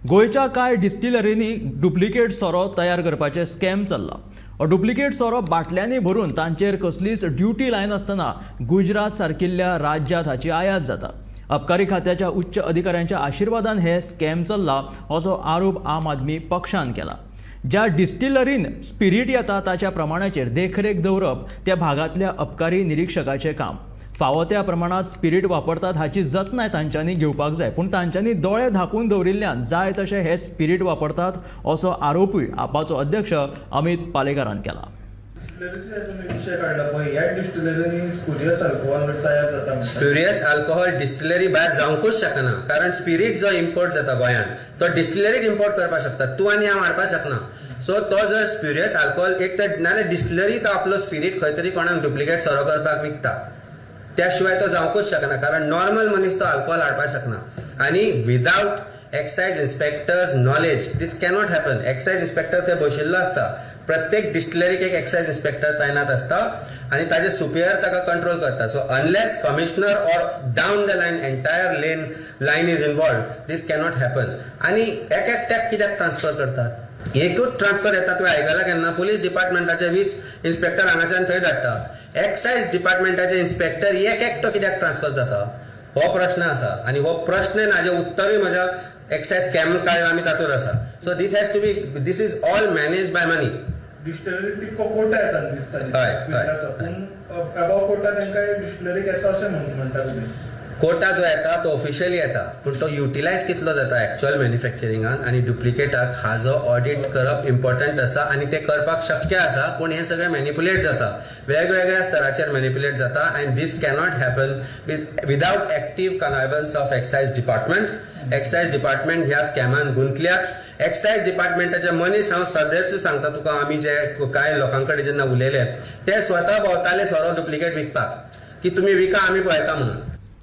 गोयच्या कांय डिस्टिलरींनी डुप्लिकेट सोरो तयार करपाचे स्कॅम चल्ला। डुप्लिकेट सोरो बाटल्यांनी भरून तांचेर कसलीच ड्युटी लायनासतना गुजरात सारकिल्ल्या राज्यांत हाची आयात जाता। अबकारी खात्याच्या उच्च अधिकाऱ्यांच्या आशिर्वादान हे स्कॅम चल्ला असो आरोप आम आदमी पक्षान केला। ज्या डिस्टिलरीन स्पिरीट येता ताच्या प्रमाणाचेर देखरेख दवरप त्या भागातल्या अबकारी निरीक्षकाचे काम। फावो त्या प्रमाणात स्पिरीट वापरतात हाची जतनाय तांच्यांनी घेवपाक जाय, पूण तांच्यांनी दोळे धांपून दवरिल्ल्यान जाय तशें हे स्पिरीट वापरतात असो आरोपूय आपाचो अध्यक्ष अमित पालेकरान केला। स्प्युरियस अल्कोहोल डिस्टिलरी भायर जावंकूच शकना, कारण स्पिरीट जो इम्पोर्ट जाता गोंयांत तो डिस्टिलरीत इम्पोर्ट करपाक शकता, तूं आनी हांव हाडपाक शकना। सो तो जर स्प्युरियस अल्कोहोल एक तर नाल्यार डिस्टिलरी तो आपलो स्पिरीट खंय तरी कोणाक डुप्लिकेट सोरो करपाक विकता, त्या शिवाय तो जावंकूच शकना, कारण नॉर्मल मनीस तो अल्कोहोल हाडपाक शकना। आनी विदाउट एक्सायज इन्स्पेक्टर्स नॉलेज दीस कॅनॉट हॅपन। एक्सायज इन्स्पेक्टर थंय बशिल्लो आसता, प्रत्येक डिस्टिलरीक एक एक्सायज इन्स्पेक्टर तैनात आसता आनी ताजे सुपिरियर ताका कंट्रोल करता। So unless commissioner or down the line entire line is involve this cannot happen. आनी एक एकट्याक कित्याक ट्रान्सफर करतात? एकूच ट्रान्सफर येता तुवें आयकलां केन्ना? पुलीस डिपार्टमेंटाचे 20 इन्स्पेक्टर हांगाच्यान थंय धाडटा, एक्सायज डिपार्टमेंटाचे इन्स्पेक्टर एक एकटो कित्याक ट्रान्सफर जाता? हो प्रश्न आसा आनी हो प्रश्न हाजे उत्तरूय म्हज्या एक्सायज स्कॅम काय आमी तातूंत आसा। So this has to be, this is all manage by money. Distillery quota येता दिसता, अबाव कोटा तांकां डिस्टिलरीक येता अशें म्हणटा तुमी? कोटा जो येता तो ऑफिशियली येता, पूण तो युटिलायज कितलो जाता एक्च्युअल मॅन्युफॅक्चरिंगान आनी डुप्लिकेटाक हाजो ऑडिट करप इम्पॉर्टंट आसा आनी ते करपाक शक्य आसा, पूण हे सगळें मॅनिप्युलेट जाता, वेगवेगळ्या स्तराचेर मॅनिप्युलेट जाता आनी this cannot happen without active connivance of excise department. Excise department ह्या स्कॅमान गुंतल्यात। एक्सायज डिपार्टमेंटाचे मनीस हांव सद्याच सांगता तुका, आमी जे कांय लोकां कडेन जेन्ना उलयले ते स्वता भोंवताले सोरो डुप्लिकेट विकपाक, की तुमी विका आमी पळयता म्हणून।